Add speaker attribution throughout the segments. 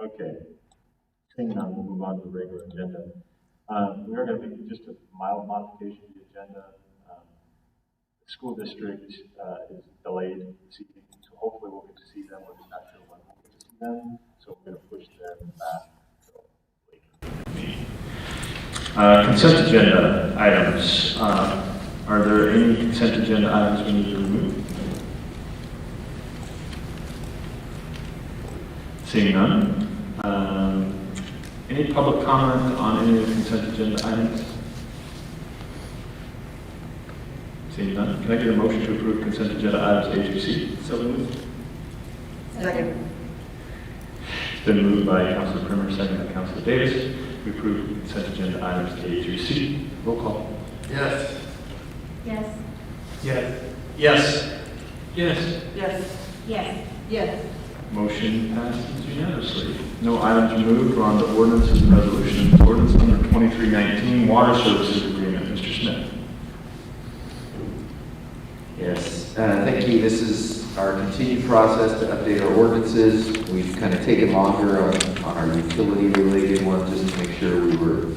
Speaker 1: Okay. Seeing none, we'll move on to the regular agenda. We are going to make just a mild modification to the agenda. The school district is delayed this evening, so hopefully we'll get to see them. We're just not sure when we'll get to see them, so we're going to push them back until later. Consent agenda items. Are there any consent agenda items we need to remove? Seeing none. Any public comment on any of the consent agenda items? Seeing none. Can I get a motion to approve consent agenda items A through C?
Speaker 2: So moved.
Speaker 3: Second.
Speaker 1: It's been moved by Councilor Primer, second by Councilor Davis. We approve consent agenda items A through C. Roll call.
Speaker 2: Yes.
Speaker 3: Yes.
Speaker 2: Yes. Yes. Yes.
Speaker 3: Yes. Yes. Yes.
Speaker 1: Motion passes unanimously. No items removed. We're on to ordinances and resolutions. Ordinance number 2319, Water Services Agreement. Mr. Smith.
Speaker 4: Yes, thank you. This is our continued process to update our ordinances. We've kind of taken longer on our utility-related ones just to make sure we were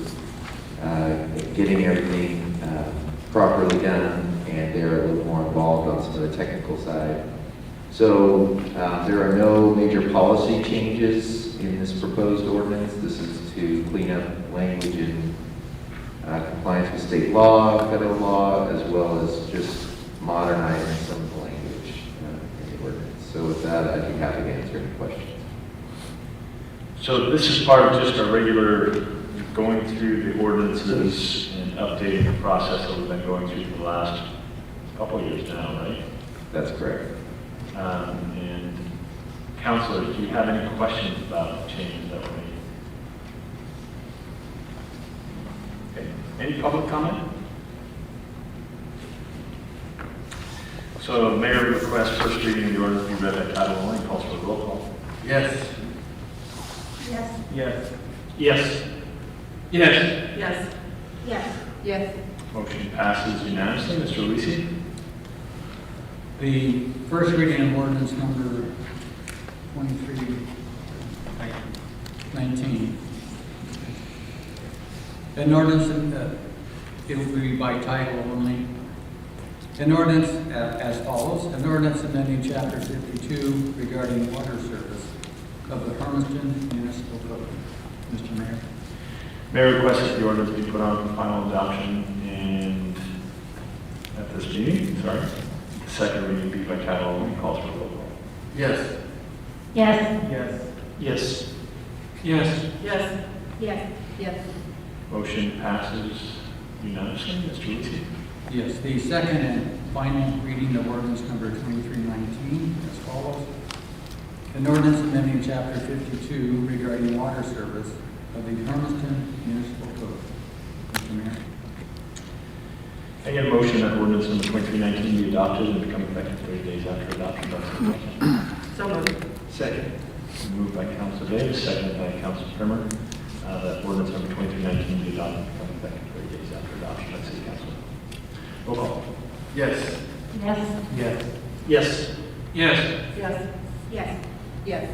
Speaker 4: getting everything properly done, and they're a little more involved on some of the technical side. So there are no major policy changes in this proposed ordinance. This is to clean up language in compliance with state law, federal law, as well as just modernizing some of the language in the ordinance. So with that, I'd be happy to answer any questions.
Speaker 1: So this is part of just our regular going through the ordinances and updating the process that we've been going through for the last couple of years now, right?
Speaker 4: That's correct.
Speaker 1: And councilors, do you have any questions about the changes that were made? Okay. Any public comment? So the mayor requests first reading of the ordinance be read by title only. Calls for a roll call.
Speaker 2: Yes.
Speaker 3: Yes.
Speaker 2: Yes. Yes. Yes.
Speaker 3: Yes. Yes. Yes.
Speaker 1: Motion passes unanimously. Mr. Alisi?
Speaker 5: The first reading of ordinance number 2319. An ordinance, it will be by title only. An ordinance as follows. An ordinance amending chapter 52 regarding water service of the Hermiston Municipal Code. Mr. Mayor.
Speaker 1: Mayor requests that the ordinance be put on for final adoption and at this meeting. Sorry. The second reading be by title only. Calls for a roll call.
Speaker 2: Yes.
Speaker 3: Yes.
Speaker 2: Yes. Yes. Yes.
Speaker 3: Yes. Yes. Yes.
Speaker 1: Motion passes unanimously. Mr. Alisi?
Speaker 5: Yes, the second and final reading of ordinance number 2319 as follows. An ordinance amending chapter 52 regarding water service of the Hermiston Municipal Code. Mr. Mayor.
Speaker 1: I get a motion that ordinance number 2319 be adopted and become effective 30 days after adoption.
Speaker 3: So moved.
Speaker 2: Second.
Speaker 1: Moved by Councilor Davis, seconded by Councilor Primer, that ordinance number 2319 be adopted and become effective 30 days after adoption by City Council. Roll call.
Speaker 2: Yes.
Speaker 3: Yes.
Speaker 2: Yes. Yes. Yes.
Speaker 3: Yes. Yes. Yes.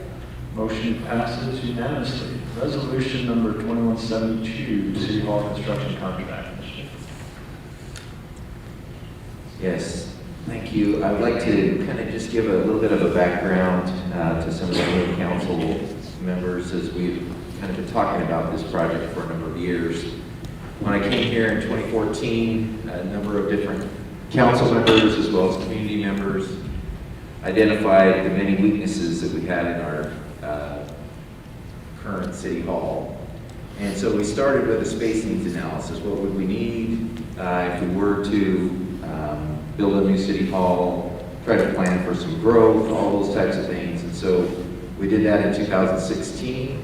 Speaker 1: Motion passes unanimously. Resolution number 2172, City Hall construction contract.
Speaker 4: Yes, thank you. I would like to kind of just give a little bit of a background to some of the new council members as we've kind of been talking about this project for a number of years. When I came here in 2014, a number of different council members as well as community members identified the many weaknesses that we had in our current city hall. And so we started with a space needs analysis. What would we need if we were to build a new city hall, try to plan for some growth, all those types of things. And so we did that in 2016.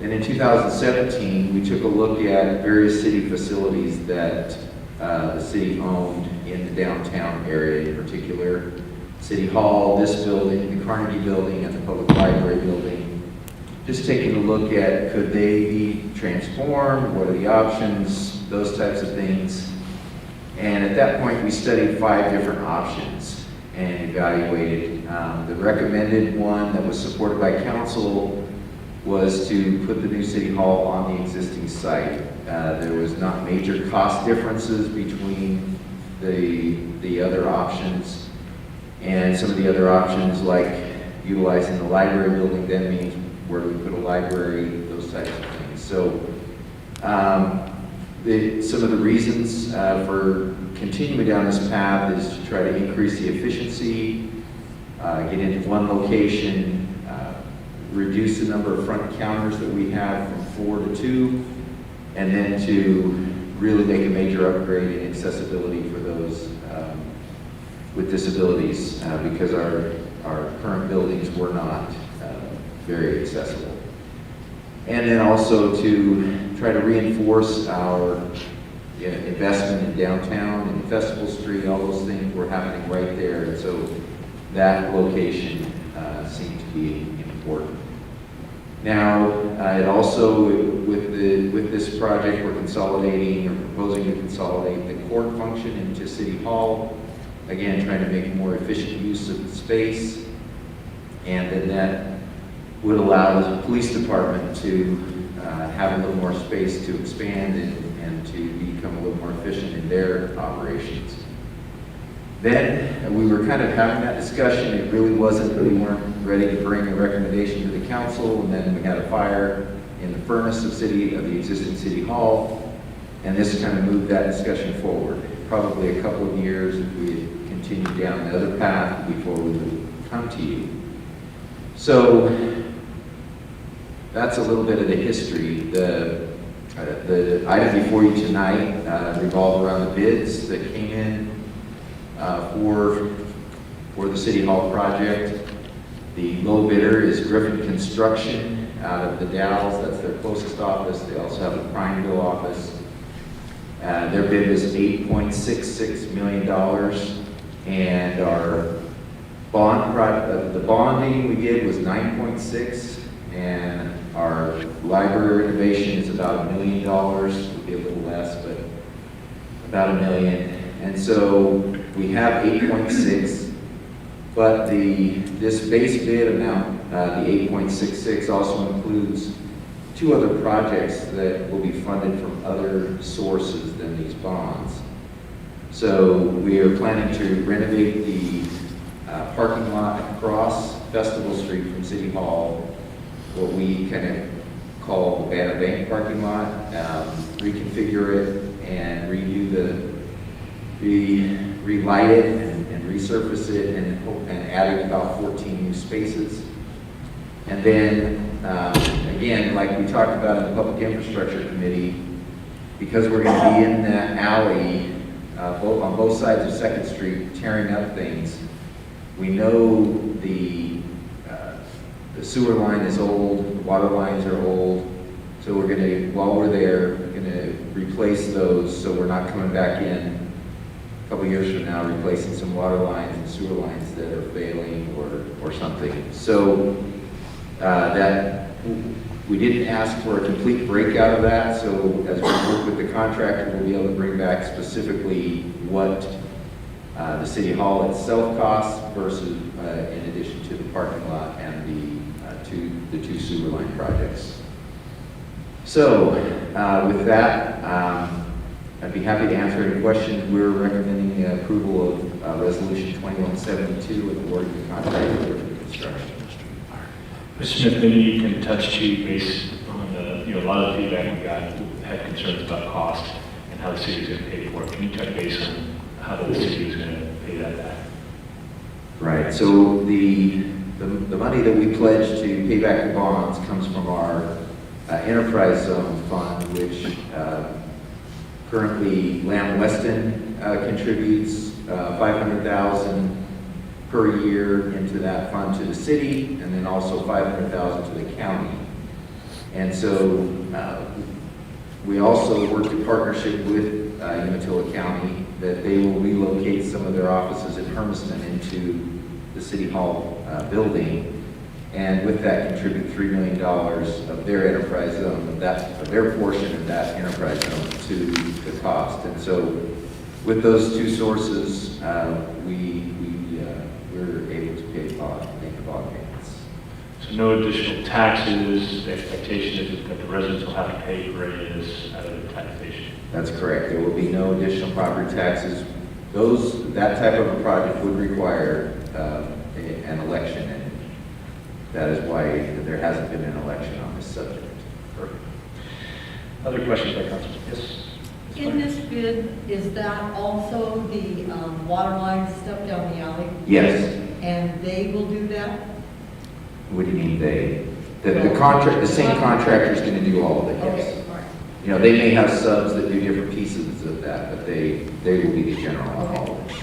Speaker 4: And in 2017, we took a look at various city facilities that the city owned in the downtown area, in particular City Hall, this building, the Carnegie Building, and the Public Library Building. Just taking a look at, could they be transformed? What are the options? Those types of things. And at that point, we studied 5 different options and evaluated The recommended one that was supported by council was to put the new city hall on the existing site. There was not major cost differences between the other options, and some of the other options like utilizing the library building then means where do we put a library, those types of things. So some of the reasons for continuing down this path is to try to increase the efficiency, get into one location, reduce the number of front counters that we have from 4 to 2, and then to really make a major upgrade in accessibility for those with disabilities, because our current buildings were not very accessible. And then also to try to reinforce our investment in downtown and Festival Street, all those things were happening right there. And so that location seemed to be important. Now, it also, with this project, we're consolidating or proposing to consolidate the court function into City Hall. Again, trying to make more efficient use of the space. And then that would allow the police department to have a little more space to expand and to become a little more efficient in their operations. Then we were kind of having that discussion. It really wasn't, we weren't ready to bring a recommendation to the council, and then we had a fire in the furnace of the existing city hall, and this kind of moved that discussion forward. Probably a couple of years if we had continued down the other path before we would come to you. So that's a little bit of the history. The item before you tonight revolved around the bids that came in for the City Hall project. The low bidder is Griffin Construction out of the Dalles. That's their closest office. They also have a Prineville office. Their bid was $8.66 million, and our the bonding we did was 9.6, and our library renovation is about $1 million. It'll be a little less, but about $1 million. And so we have 8.6, but this base bid amount, the 8.66, also includes 2 other projects that will be funded from other sources than these bonds. So we are planning to renovate the parking lot across Festival Street from City Hall, what we kind of call the Banner Bank parking lot, reconfigure it and relight it and resurface it, and adding about 14 new spaces. And then, again, like we talked about in the Public Infrastructure Committee, because we're going to be in that alley on both sides of 2nd Street tearing up things, we know the sewer line is old, the water lines are old, so we're going to, while we're there, we're going to replace those so we're not coming back in a couple years from now replacing some water lines and sewer lines that are failing or something. So that we didn't ask for a complete breakout of that, so as we work with the contractor, we'll be able to bring back specifically what the City Hall itself costs versus in addition to the parking lot and the two sewer line projects. So with that, I'd be happy to answer any questions. We're recommending the approval of Resolution 2172 and awarding the contract for the construction.
Speaker 1: Mr. Smith, maybe you can touch to based on a lot of the feedback we got had concerns about cost and how the city is going to pay for it. Can you touch base on how the city is going to pay that back?
Speaker 4: Right. So the money that we pledge to pay back the bonds comes from our enterprise zone fund, which currently Lamb Weston contributes $500,000 per year into that fund to the city, and then also $500,000 to the county. And so we also work in partnership with Umatilla County that they will relocate some of their offices in Hermiston into the City Hall building, and with that contribute $3 million of their enterprise zone, of their portion of that enterprise zone to the cost. And so with those two sources, we're able to pay make the bond payments.
Speaker 1: So no additional taxes, the expectation is that the residents will have to pay for any of this out of the taxation.
Speaker 4: That's correct. There will be no additional property taxes. That type of a project would require an election, and that is why there hasn't been an election on this subject.
Speaker 1: Perfect. Other questions by council? Yes?
Speaker 3: In this bid, is that also the water line stuff down the alley?
Speaker 4: Yes.
Speaker 3: And they will do that?
Speaker 4: What do you mean they? The same contractor is going to do all of it, yes.
Speaker 3: Okay, all right.
Speaker 4: You know, they may have subs that do different pieces of that, but they will be the general on all of it.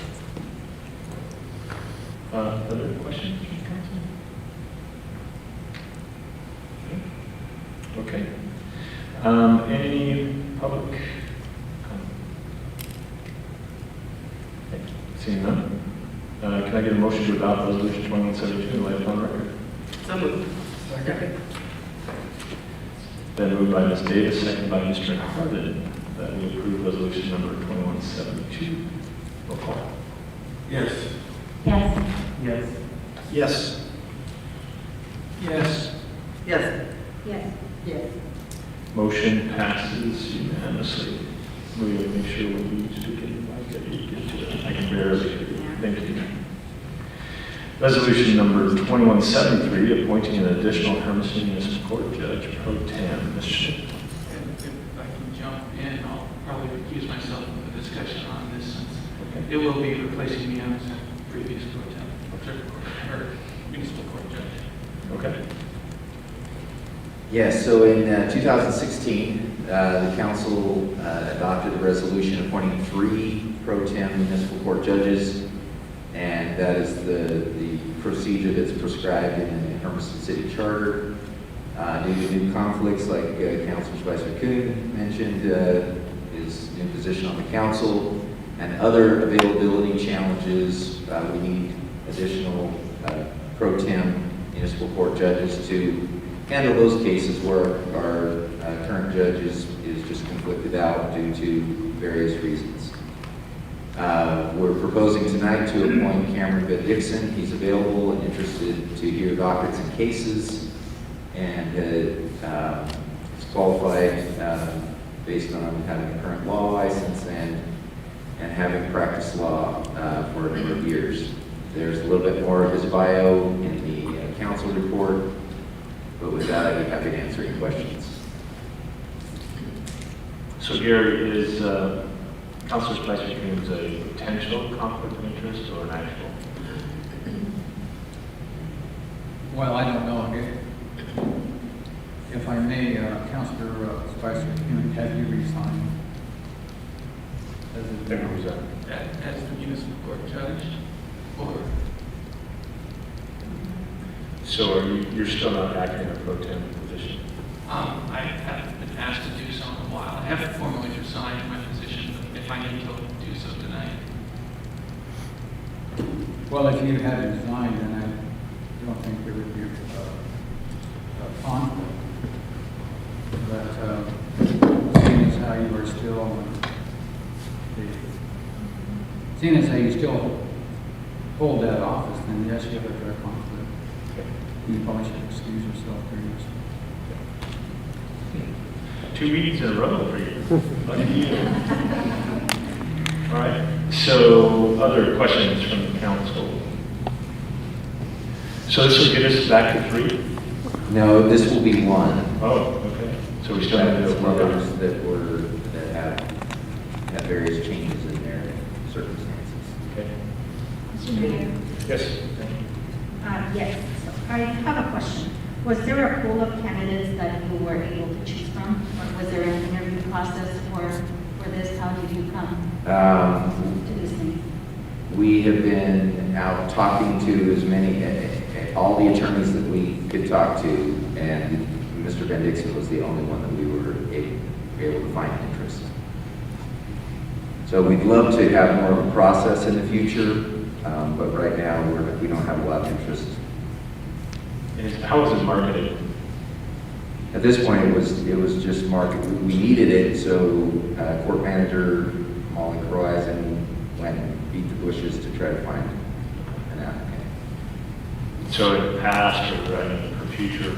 Speaker 1: Other questions from council? Okay. Any public comment? Okay. Seeing none, can I get a motion to adopt resolution 2172 and lay it on record?
Speaker 2: So moved.
Speaker 3: Second.
Speaker 1: Then moved by Ms. Davis, seconded by Mr. Hardin, that we approve resolution number 2172. Roll call.
Speaker 2: Yes.
Speaker 3: Yes.
Speaker 2: Yes. Yes. Yes.
Speaker 3: Yes. Yes. Yes.
Speaker 1: Motion passes unanimously. We will make sure when you speak in, I get to it. I can barely hear you. Thank you. Resolution number 2173, appointing an additional Hermiston Municipal Court Judge Pro Tem. Ms. Schmidt.
Speaker 2: And if I can jump in, I'll probably recuse myself from the discussion on this since it will be replacing me as a previous pro tem, or municipal court judge.
Speaker 1: Okay.
Speaker 4: Yes, so in 2016, the council adopted a resolution appointing 3 pro tem municipal court judges, and that is the procedure that's prescribed in the Hermiston City Charter. Due to new conflicts, like Councilor Spicer Kuhn mentioned, his new position on the council, and other availability challenges, we need additional pro tem municipal court judges to handle those cases where our current judge is just conflicted out due to various reasons. We're proposing tonight to appoint Cameron Dixon. He's available and interested to hear dockets and cases, and is qualified based on having a current law license and having practiced law for a number of years. There's a little bit more of his bio in the council report, but with that, I'd be happy to answer any questions.
Speaker 1: So Gary, is Councilor Spicer Kuhn's a potential conflict of interest or an actual?
Speaker 5: Well, I don't know. If I may, Councilor Spicer, have you resigned? As
Speaker 2: As the municipal court judge, or
Speaker 1: So you're still not acting in a pro tem position?
Speaker 2: I haven't been asked to do so in a while. I haven't formally resigned my position, but if I need to do so tonight.
Speaker 5: Well, if you had resigned, then I don't think there would be a conflict. But seeing as how you are still, seeing as how you still hold that office, then yes, you have a direct conflict. You probably should excuse yourself during this.
Speaker 1: 2 meetings in a row for you. Lucky you. All right. So, other questions from the council? So this will get us back to 3?
Speaker 4: No, this will be 1.
Speaker 1: Oh, okay. So we still have to do
Speaker 4: Some
Speaker 1: another.
Speaker 4: others that have various changes in their circumstances.
Speaker 1: Okay.
Speaker 3: Mr. Mayor?
Speaker 1: Yes.
Speaker 6: Yes, so I have a question. Was there a pool of candidates that you were able to choose from? Or was there an interview process for this? How did you come to this thing?
Speaker 4: We have been out talking to as many, all the attorneys that we could talk to, and Mr. Ben Dixon was the only one that we were able to find interest. So we'd love to have more of a process in the future, but right now we don't have a lot of interest.
Speaker 1: How was it marketed?
Speaker 4: At this point, it was just market. We needed it, so court manager Molly Croisen went and beat the bushes to try to find an applicant.
Speaker 1: So in the past or for future,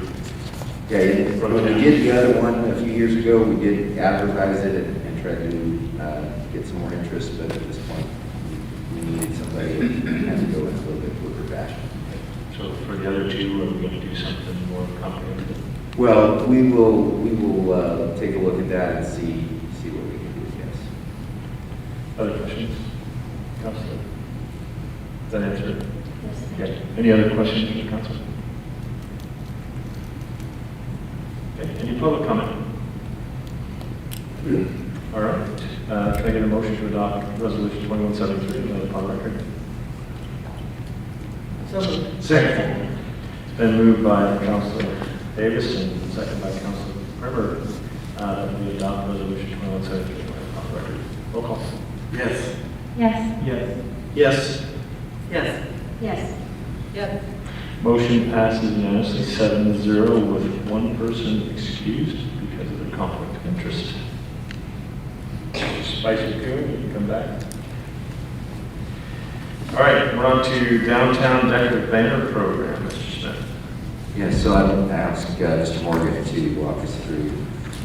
Speaker 4: Yeah, when we did the other one a few years ago, we did advertise it and tried to get some more interest, but at this point, we needed somebody who had to go in a little bit quicker fashion.
Speaker 1: so for the other two, are we going to do something more comprehensive?
Speaker 4: Well, we will take a look at that and see what we can do, yes.
Speaker 1: Other questions? Councilor? Does that answer it?
Speaker 6: Yes.
Speaker 1: Okay. Any other questions from the council? Okay. Any public comment? All right. Can I get a motion to adopt Resolution 2173 on the record?
Speaker 3: So moved.
Speaker 1: Second. It's been moved by Councilor Davis and second by Councilor Bremer that we adopt Resolution 2173 on the record. Roll call.
Speaker 7: Yes.
Speaker 6: Yes.
Speaker 1: Yes.
Speaker 7: Yes.
Speaker 3: Yes.
Speaker 6: Yes.
Speaker 3: Yes.
Speaker 1: Motion passes unanimously 7-0 with one person excused because of their conflict of interest. Spicy Coon, you can come back. All right, we're on to Downtown Decorative Banner Program, Mr. Smith.
Speaker 4: Yes, so I would ask Mr. Morgan to walk us through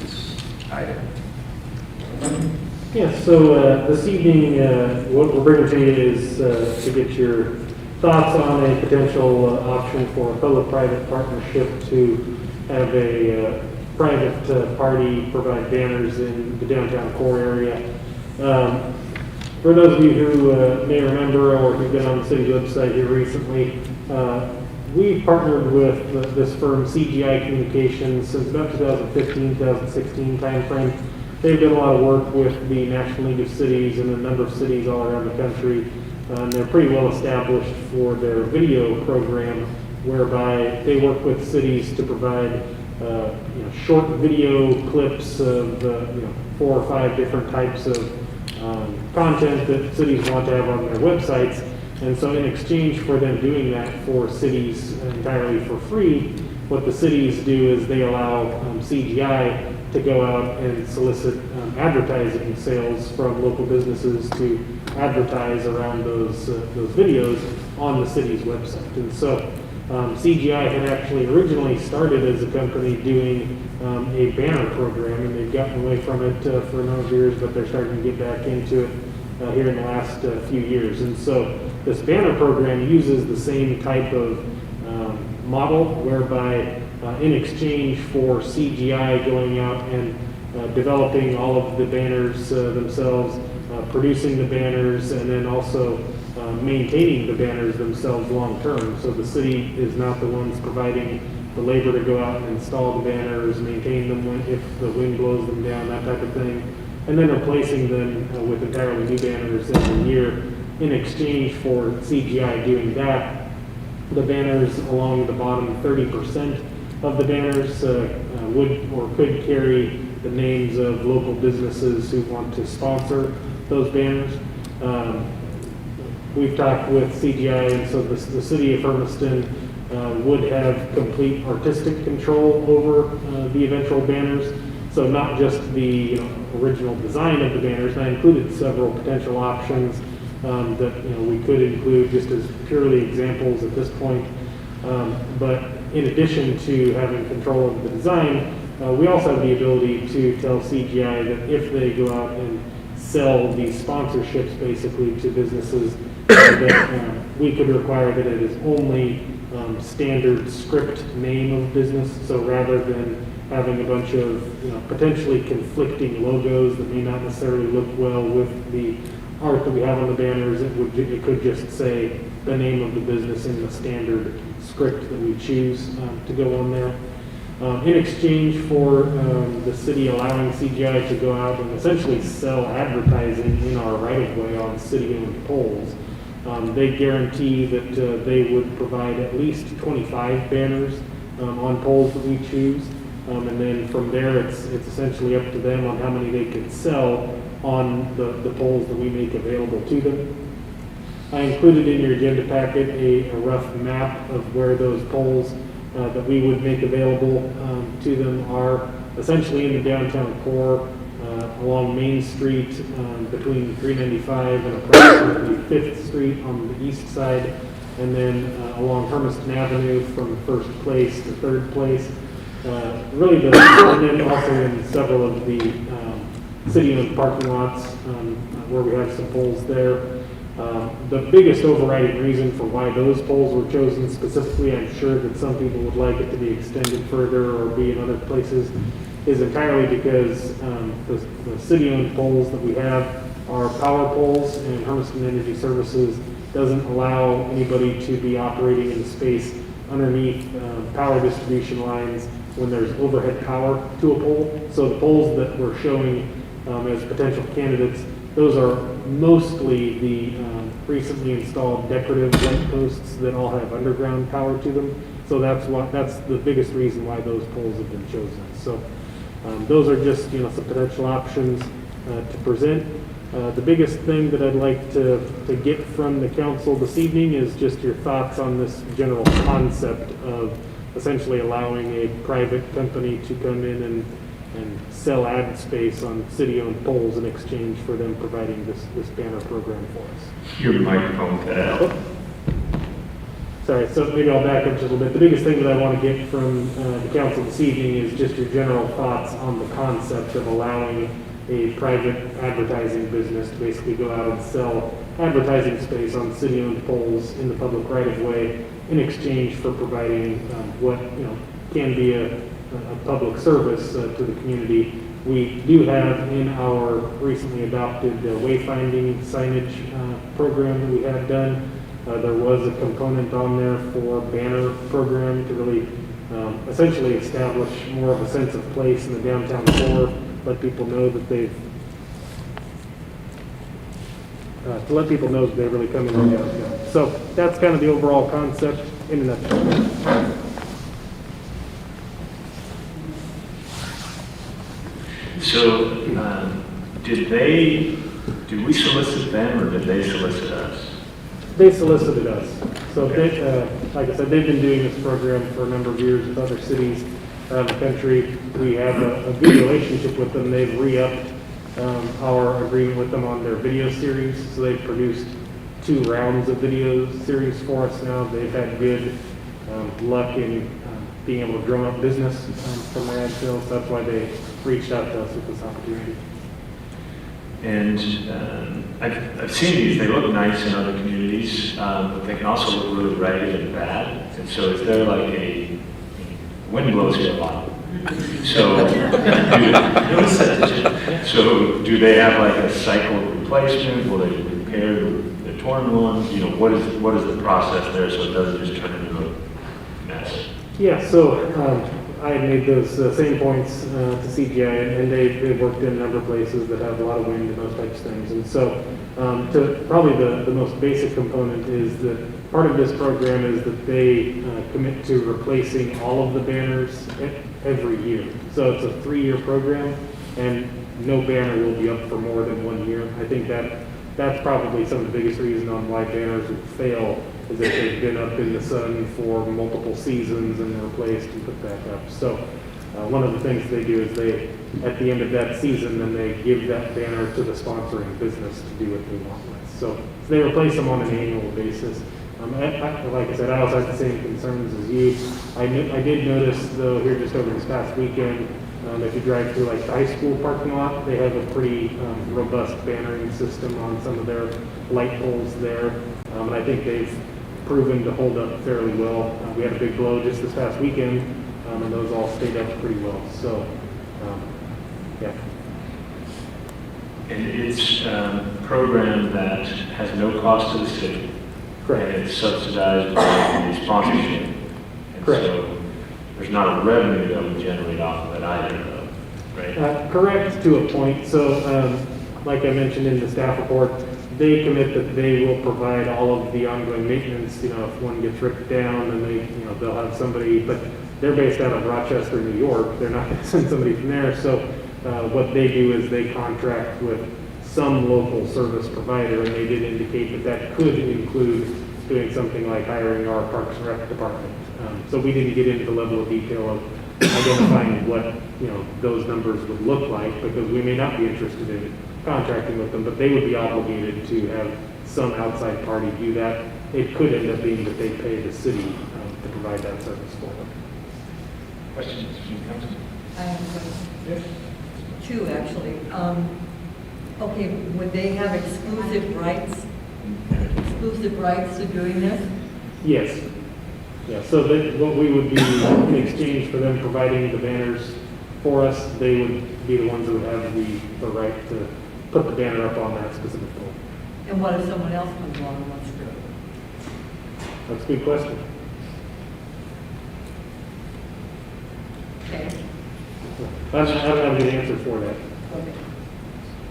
Speaker 4: this item.
Speaker 8: Yeah, so this evening, what we're bringing to you is to get your thoughts on a potential option for a public-private partnership to have a private party provide banners in the downtown core area. For those of you who may remember or who've been on the city's website here recently, we partnered with this firm, CGI Communications, since about 2015, 2016 timeframe. They've done a lot of work with the National League of Cities and a number of cities all around the country. They're pretty well established for their video program, whereby they work with cities to provide short video clips of 4 or 5 different types of content that cities want to have on their websites. And so in exchange for them doing that for cities entirely for free, what the cities do is they allow CGI to go out and solicit advertising sales from local businesses to advertise around those videos on the city's website. And so CGI had actually originally started as a company doing a banner program, and they've gotten away from it for a number of years, but they're starting to get back into it here in the last few years. And so this banner program uses the same type of model, whereby in exchange for CGI going out and developing all of the banners themselves, producing the banners, and then also maintaining the banners themselves long term. So the city is not the ones providing the labor to go out and install the banners, maintain them if the wind blows them down, that type of thing, and then replacing them with entirely new banners every year. In exchange for CGI doing that, the banners along the bottom 30% of the banners would or could carry the names of local businesses who want to sponsor those banners. We've talked with CGI, and so the city of Hermiston would have complete artistic control over the eventual banners. So not just the original design of the banners. I included several potential options that we could include just as purely examples at this point. But in addition to having control of the design, we also have the ability to tell CGI that if they go out and sell these sponsorships basically to businesses, that we could require that it is only standard script name of business. So rather than having a bunch of potentially conflicting logos that may not necessarily look well with the art that we have on the banners, it could just say the name of the business in the standard script that we choose to go on there. In exchange for the city allowing CGI to go out and essentially sell advertising in our right-of-way on city-owned poles, they guarantee that they would provide at least 25 banners on poles that we choose. And then from there, it's essentially up to them on how many they can sell on the poles that we make available to them. I included in your agenda packet a rough map of where those poles that we would make available to them are essentially in the downtown core, along Main Street, between 395 and approximately 5th Street on the east side. and then along Hermiston Avenue from First Place to Third Place. And then also in several of the city-owned parking lots where we have some poles there. The biggest overriding reason for why those poles were chosen specifically, I'm sure that some people would like it to be extended further or be in other places, is entirely because the city-owned poles that we have are power poles, and Hermiston Energy Services doesn't allow anybody to be operating in space underneath power distribution lines when there's overhead power to a pole. So the poles that we're showing as potential candidates, those are mostly the recently installed decorative light posts that all have underground power to them. So that's the biggest reason why those poles have been chosen. So those are just some potential options to present. The biggest thing that I'd like to get from the council this evening is just your thoughts on this general concept of essentially allowing a private company to come in and sell ad space on city-owned poles in exchange for them providing this banner program for us.
Speaker 1: Your microphone cut out.
Speaker 8: Sorry, so maybe I'll back up just a little bit. The biggest thing that I want to get from the council this evening is just your general thoughts on the concept of allowing a private advertising business to basically go out and sell advertising space on city-owned poles in the public right-of-way in exchange for providing what can be a public service to the community. We do have in our recently adopted wayfinding signage program that we have done. There was a component on there for banner program to really essentially establish more of a sense of place in the downtown core, let people know that they've really come in the downtown. So that's kind of the overall concept in a nutshell.
Speaker 1: So, did we solicit them or did they solicit us?
Speaker 8: They solicited us. So, like I said, they've been doing this program for a number of years with other cities around the country. We have a good relationship with them. They've re-upped our agreement with them on their video series. So they've produced 2 rounds of video series for us now. They've had good luck in being able to drum up business from their ad sales. That's why they reached out to us with this opportunity.
Speaker 1: And I've seen these, they look nice in other communities, but they can also look really ragged and bad. And so is there like wind blows here a lot. So do they have like a cycle of replacement? Will they repair the torn ones? What is the process there so it doesn't just turn into a mess?
Speaker 8: Yeah, so I had made those same points to CGI, and they've worked in a number of places that have a lot of wind and those types of things. And so probably the most basic component is that part of this program is that they commit to replacing all of the banners every year. So it's a 3-year program, and no banner will be up for more than 1 year. I think that's probably some of the biggest reason on why banners would fail is that they've been up in the sun for multiple seasons and they're replaced and put back up. So one of the things they do is they, at the end of that season, then they give that banner to the sponsoring business to do what they want with. So they replace them on an annual basis. Like I said, I also had the same concerns as you. I did notice, though, here just over this past weekend, if you drive through like the high school parking lot, they have a pretty robust bannering system on some of their light poles there. And I think they've proven to hold up fairly well. We had a big blow just this past weekend, and those all stayed up pretty well. So, yeah.
Speaker 1: And it's a program that has no cost to the city.
Speaker 8: Correct.
Speaker 1: And it's subsidized by the sponsorship. And
Speaker 8: Correct.
Speaker 1: so there's not a revenue that we generate off of it either, though, right?
Speaker 8: Correct to a point. So, like I mentioned in the staff report, they commit that they will provide all of the ongoing maintenance. If one gets ripped down, then they'll have somebody. But they're based out of Rochester, New York. They're not going to send somebody from there. So, what they do is they contract with some local service provider, and they did indicate that could include doing something like hiring our Parks and Rec department. So we didn't get into the level of detail of identifying what those numbers would look like, because we may not be interested in contracting with them, but they would be obligated to have some outside party do that. it could end up being that they pay the city to provide that service for them.
Speaker 1: Questions from council?
Speaker 3: I have a question.
Speaker 1: Yes.
Speaker 3: Two, actually. Okay, would they have exclusive rights to doing this?
Speaker 8: Yes. Yeah, so that what we would be in exchange for them providing the banners for us, they would be the ones that would have the right to put the banner up on that specific pole.
Speaker 3: And what if someone else comes along and wants to do it?
Speaker 8: That's a good question.
Speaker 3: Okay.
Speaker 8: I don't have a good answer for that.
Speaker 3: Okay.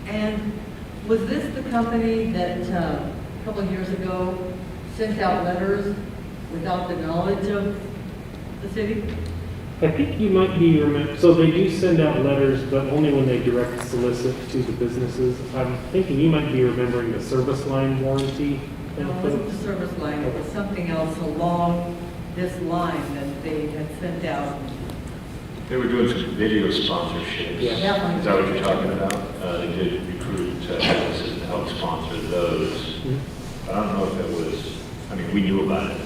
Speaker 3: And was this the company that a couple of years ago sent out letters without the knowledge of the city?
Speaker 8: I think you might be so they do send out letters, but only when they direct solicit to the businesses. I'm thinking you might be remembering the service line warranty.
Speaker 3: No, it wasn't the service line, it was something else along this line that they had sent out.
Speaker 1: They were doing some video sponsorships.
Speaker 8: Yeah.
Speaker 3: That
Speaker 1: Is that what you're talking about? They did recruit businesses to help sponsor those. But I don't know if it was, I mean, we knew about it.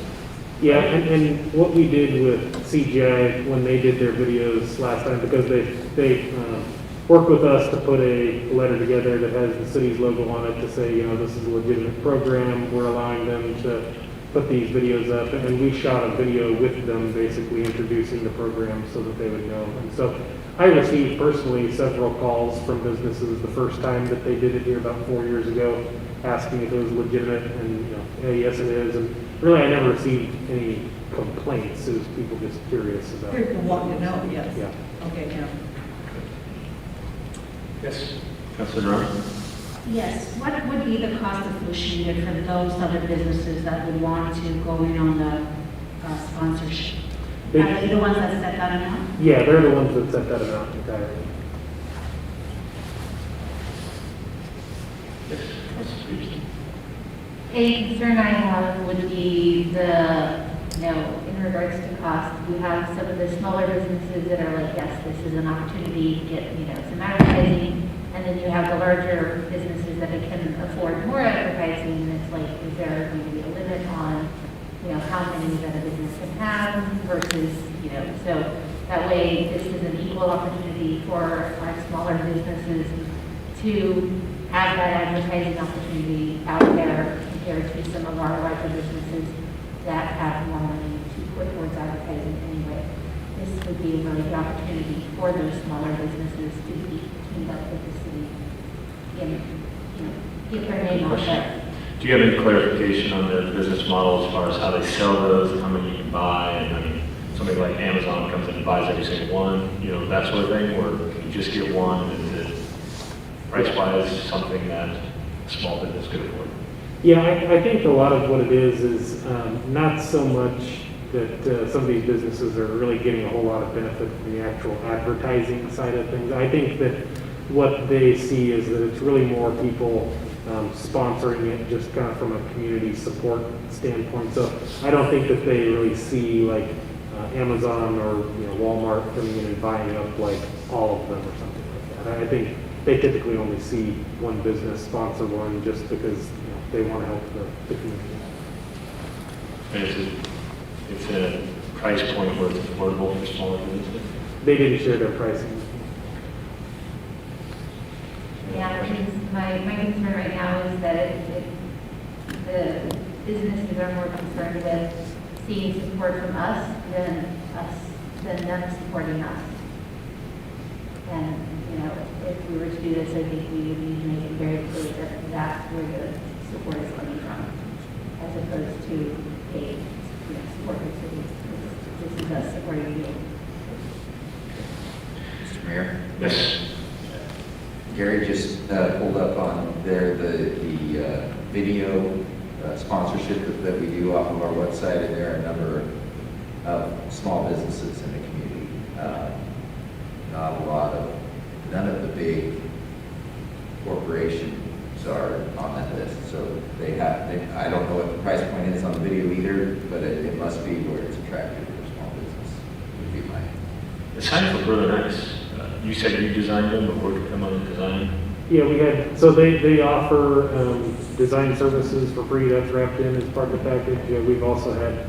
Speaker 8: Yeah, and what we did with CGI when they did their videos last time, because they worked with us to put a letter together that has the city's logo on it to say, you know, this is a legitimate program, we're allowing them to put these videos up, and we shot a video with them basically introducing the program so that they would know. And so I received personally several calls from businesses the first time that they did it here about 4 years ago, asking if it was legitimate, and you know, hey, yes it is. And really, I never received any complaints. It was people just curious about it.
Speaker 3: People want to know, yes.
Speaker 8: Yeah.
Speaker 3: Okay, yeah.
Speaker 1: Yes. Councilor Durant?
Speaker 6: Yes, what would be the cost associated for those other businesses that would want to go in on the sponsorship?
Speaker 8: They-
Speaker 6: Are they the ones that set that amount?
Speaker 8: Yeah, they're the ones that set that amount entirely.
Speaker 1: Yes. Councilor Peterson?
Speaker 7: A concern I have would be in regards to cost, we have some of the smaller businesses that are like, yes, this is an opportunity to get, some advertising, and then you have the larger businesses that can afford more advertising, and it's like, is there going to be a limit on, how many that a business can have versus, so that way this is an equal opportunity for our smaller businesses to have that advertising opportunity out there compared to some of our larger businesses that have more money to put towards advertising anyway. This would be a really good opportunity for those smaller businesses to be teamed up with the city and, get their name out there.
Speaker 1: Do you have any clarification on their business model as far as how they sell those, how many you can buy? And I mean, somebody like Amazon comes in and buys every single one, that sort of thing, or can you just get one and is it price-wise something that a small business could afford?
Speaker 8: Yeah, I think a lot of what it is not so much that some of these businesses are really getting a whole lot of benefit from the actual advertising side of things. I think that what they see is that it's really more people sponsoring it just kind of from a community support standpoint. So I don't think that they really see like Amazon or Walmart coming in and buying up like all of them or something like that. I think they typically only see one business sponsor one just because they want to help the community.
Speaker 1: And it's a price point where it's affordable for smaller businesses?
Speaker 8: They didn't share their pricing.
Speaker 7: Yeah, my concern right now is that the businesses are more concerned with seeing support from us than them supporting us. And, if we were to do this, I think we would need to make it very clear that that's where the support is coming from, as opposed to, hey, support the city. This is us supporting you.
Speaker 4: Mr. Mayor?
Speaker 1: Yes.
Speaker 4: Gary just pulled up on there the video sponsorship that we do off of our website, and there are a number of small businesses in the community. None of the big corporations are on that list. So I don't know what the price point is on the video either, but it must be where it's attractive for small business, would be my.
Speaker 1: The signs look really nice. You said you designed them or worked with them on the design?
Speaker 8: Yeah, we had, so they offer design services for free, that's wrapped in as part of the package. We've also had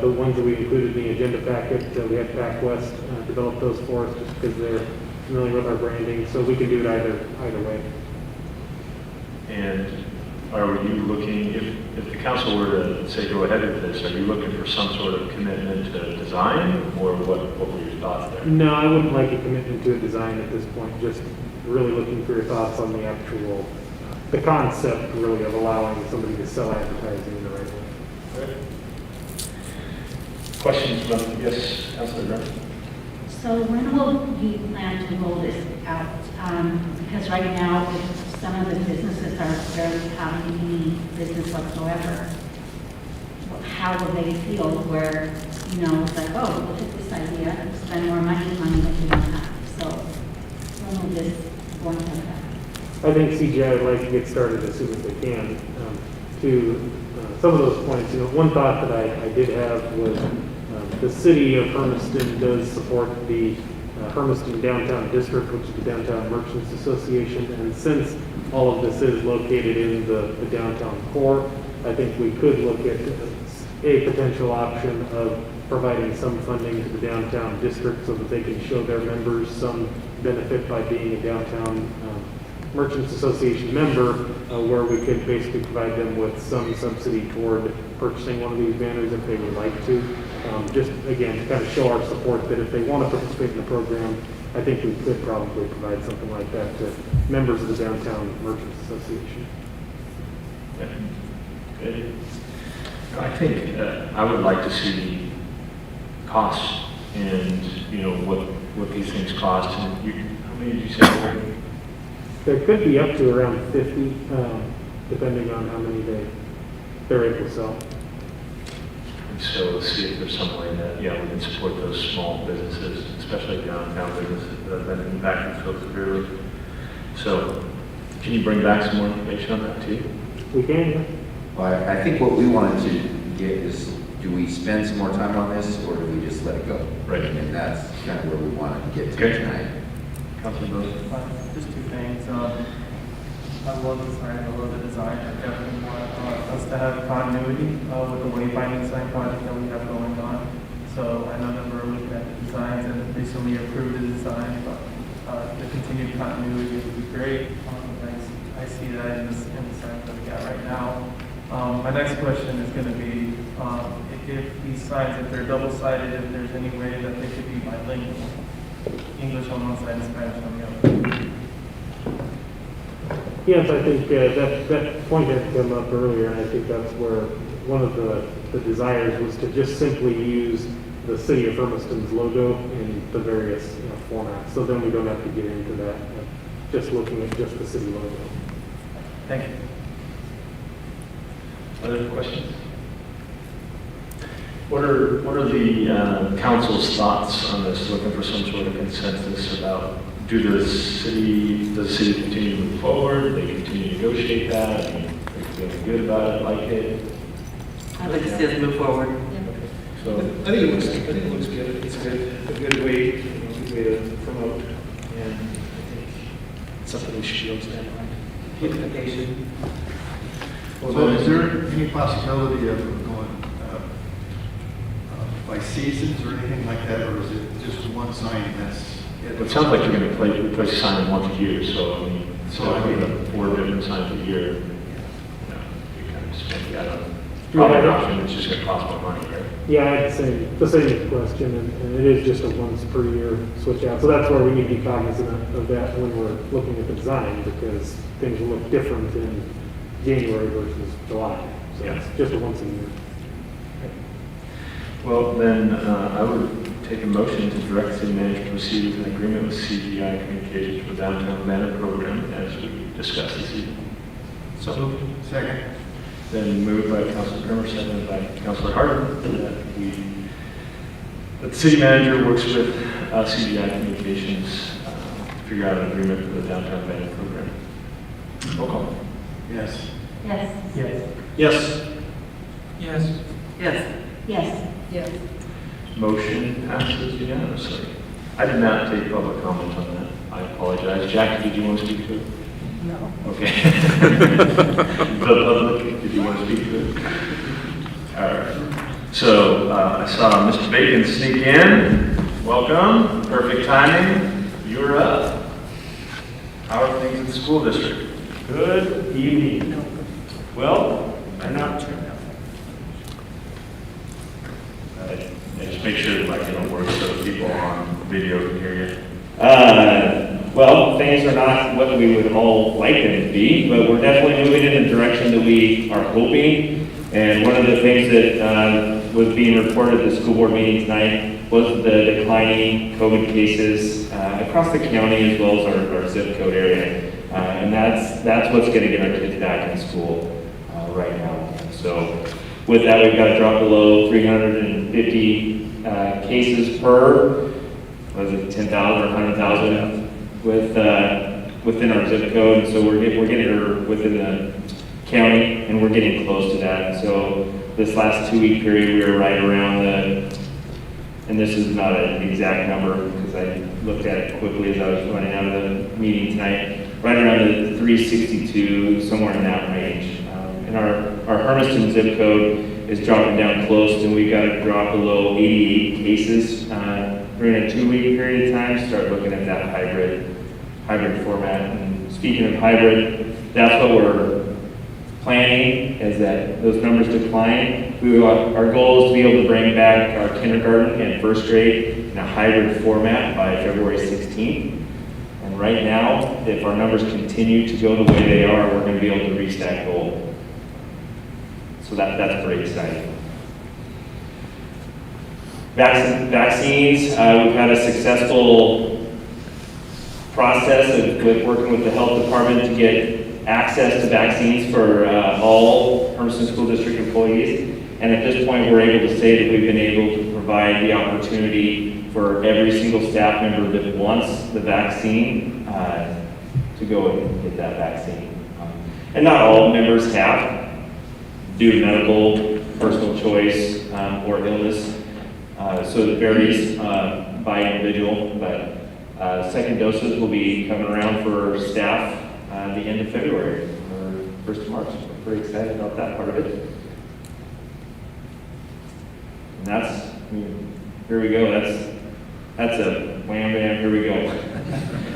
Speaker 8: the ones that we included in the agenda packet, we had PacWest develop those for us just because they're familiar with our branding, so we can do it either way.
Speaker 1: And are you looking, if the council were to say go ahead with this, are you looking for some sort of commitment to design, or what were your thoughts there?
Speaker 8: No, I wouldn't like a commitment to a design at this point, just really looking for your thoughts on the actual, the concept really of allowing somebody to sell advertising in the right way.
Speaker 1: Questions from, yes, Councilor Graham?
Speaker 6: So when will you plan to roll this out? Because right now, if some of the businesses are barely having any business whatsoever, how will they feel where, you know, it's like, oh, look at this idea, spend more money that you don't have. So when will this go into effect?
Speaker 8: I think CGI would like to get started as soon as they can. To some of those points, you know, one thought that I did have was the city of Hermiston does support the Hermiston Downtown District, which is the Downtown Merchants Association, and since all of this is located in the downtown core, I think we could look at a potential option of providing some funding to the downtown district so that they can show their members some benefit by being a downtown Merchants Association member, where we could basically provide them with some subsidy toward purchasing one of these banners if they would like to. Just again, to kind of show our support that if they want to participate in the program, I think we could probably provide something like that to members of the Downtown Merchants Association.
Speaker 1: Good. I think I would like to see costs and, you know, what these things cost. And how many did you say?
Speaker 8: There could be up to around 50, depending on how many they're able to sell.
Speaker 1: And so see if there's some way that, yeah, we can support those small businesses, especially downtown businesses that have been impacted so severely. So can you bring back some more information on that too?
Speaker 8: We can, yeah.
Speaker 4: Well, I think what we wanted to get is, do we spend some more time on this, or do we just let it go?
Speaker 1: Right.
Speaker 4: And that's kind of where we wanted to get to
Speaker 1: Okay.
Speaker 4: tonight.
Speaker 1: Councilor Bose?
Speaker 9: Just two things. I love the sign, I love the design. I definitely want us to have continuity with the wayfinding sign project that we have going on. So I know that we're looking at the designs and recently approved the design, but the continued continuity would be great. I see that in the signs that we got right now. My next question is going to be, if these signs, if they're double-sided, if there's any way that they could be bilingual, English on one side and Spanish on the other.
Speaker 8: Yes, I think that point had come up earlier, and I think that's where one of the desires was to just simply use the city of Hermiston's logo in the various formats. So then we don't have to get into that, just looking at just the city logo.
Speaker 9: Thank you.
Speaker 1: Other questions? What are the council's thoughts on this? Looking for some sort of consensus about, does the city continue to move forward? They continue to negotiate that? I mean, are they feeling good about it, like it?
Speaker 3: I'd like to see us move forward.
Speaker 1: So,
Speaker 10: I think it looks good. It's a good way, good way to promote, and I think it's something we should be able to stand behind. Beautification.
Speaker 11: So is there any possibility of going by seasons or anything like that, or is it just one sign that's?
Speaker 1: it sounds like you're going to replace a sign once a year, so I mean, so I mean, 4 different signs a year. You kind of spend that on. Probably an option, it's just going to cost more money, right?
Speaker 8: Yeah, I'd say the same question, and it is just a once per year switch out. So that's where we need to be cognizant of that when we're looking at the design, because things will look different in January versus July. So
Speaker 1: Yeah.
Speaker 8: it's just a once a year.
Speaker 1: Well, then, I would take a motion to direct city manager to proceed with an agreement with CGI Communications for downtown banner program as we discussed this evening.
Speaker 11: So second.
Speaker 1: Then moved by Councilor Grimmer, seconded by Councilor Harden, that the city manager works with CGI Communications to figure out an agreement for the downtown banner program. Roll call.
Speaker 11: Yes.
Speaker 6: Yes.
Speaker 9: Yes.
Speaker 10: Yes.
Speaker 9: Yes.
Speaker 3: Yes.
Speaker 6: Yes.
Speaker 3: Yes.
Speaker 1: Motion passes unanimously. I did not take public comment on that. I apologize. Jackie, did you want to speak to it?
Speaker 6: No.
Speaker 1: Okay. The public, did you want to speak to it? All right. So I saw Mr. Bacon sneak in. Welcome. Perfect timing. You're up. How are things in the school district?
Speaker 12: Good evening. Well, I'm not.
Speaker 1: Just make sure the mic don't work so people on video can hear you.
Speaker 12: Well, things are not what we would all like them to be, but we're definitely moving in the direction that we are hoping. And one of the things that was being reported at the school board meeting tonight was the declining COVID cases across the county as well as our zip code area. And that's what's going to get our kids back in school right now. So with that, we've got to drop below 350 cases per, what is it, 10,000 or 100,000 within our zip code. So we're getting or within the county, and we're getting close to that. So this last 2-week period, we were right around the, and this is not an exact number because I looked at it quickly as I was running out of the meeting tonight, right around the 362, somewhere in that range. And our Hermiston zip code is dropping down close, and we've got to drop below 88 cases during a 2-week period of time. Start looking at that hybrid format. And speaking of hybrid, that's what we're planning, is that those numbers decline. Our goal is to be able to bring back our kindergarten and first grade in a hybrid format by February 16th. And right now, if our numbers continue to go the way they are, we're going to be able to reach that goal. So that's pretty exciting. Vaccines, we've had a successful process with working with the health department to get access to vaccines for all Hermiston School District employees. And at this point, we're able to say that we've been able to provide the opportunity for every single staff member that wants the vaccine to go and get that vaccine. And not all members have, due to medical, personal choice, or illness. So it varies by individual, but second doses will be coming around for staff the end of February or 1st of March. We're pretty excited about that part of it. And that's, here we go. That's a wham bam, here we go.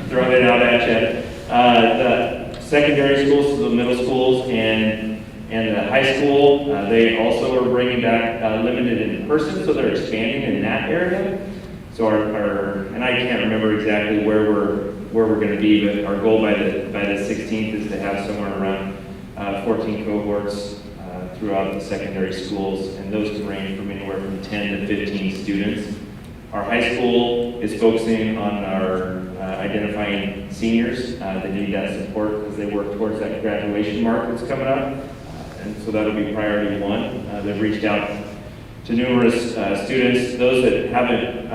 Speaker 12: Throwing it out at you. The secondary schools, so the middle schools and the high school, they also are bringing back limited in person, so they're expanding in that area. So our and I can't remember exactly where we're going to be, but our goal by the 16th is to have somewhere around 14 cohorts throughout the secondary schools, and those can range from anywhere from 10 to 15 students. Our high school is focusing on our identifying seniors that need that support as they work towards that graduation mark that's coming up. And so that'll be priority one. They've reached out to numerous students. Those that haven't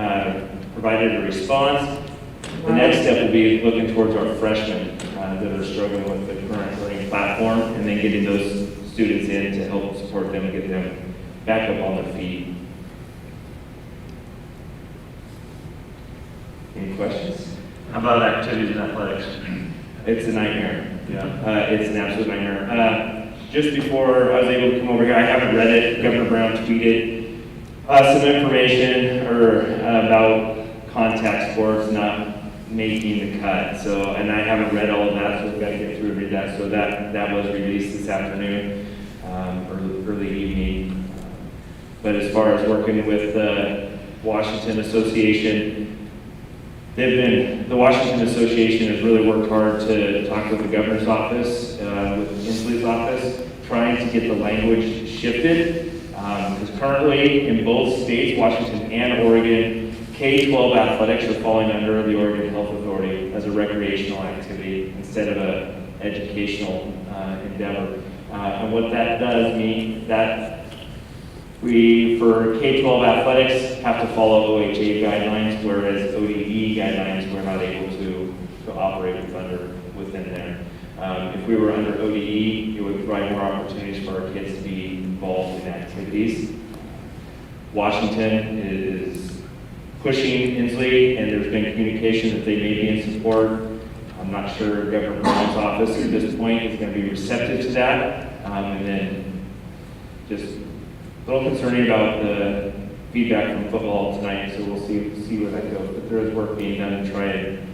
Speaker 12: provided a response, the next step will be looking towards our freshmen that are struggling with the current learning platform, and then getting those students in to help support them and get them back up on their feet. Any questions?
Speaker 1: How about activities and athletics?
Speaker 12: It's a nightmare.
Speaker 1: Yeah.
Speaker 12: It's an absolute nightmare. Just before I was able to come over here, I haven't read it. Governor Brown tweeted some information about contact sports not making the cut. So, and I haven't read all of that, so we've got to get through and read that. So that was released this afternoon, early evening. But as far as working with the Washington Association, the Washington Association has really worked hard to talk with the governor's office, with Inslee's office, trying to get the language shifted. Because currently in both states, Washington and Oregon, K-12 athletics are falling under the Oregon Health Authority as a recreational activity instead of an educational endeavor. And what that does mean that we, for K-12 athletics, have to follow OHA guidelines, whereas ODE guidelines we're not able to operate within there. If we were under ODE, it would provide more opportunities for our kids to be involved in activities. Washington is pushing Inslee, and there's been communication that they may be in support. I'm not sure Governor Brown's office at this point is going to be receptive to that. And then just a little concerning about the feedback from football tonight, so we'll see where that goes. But there is work being done to try and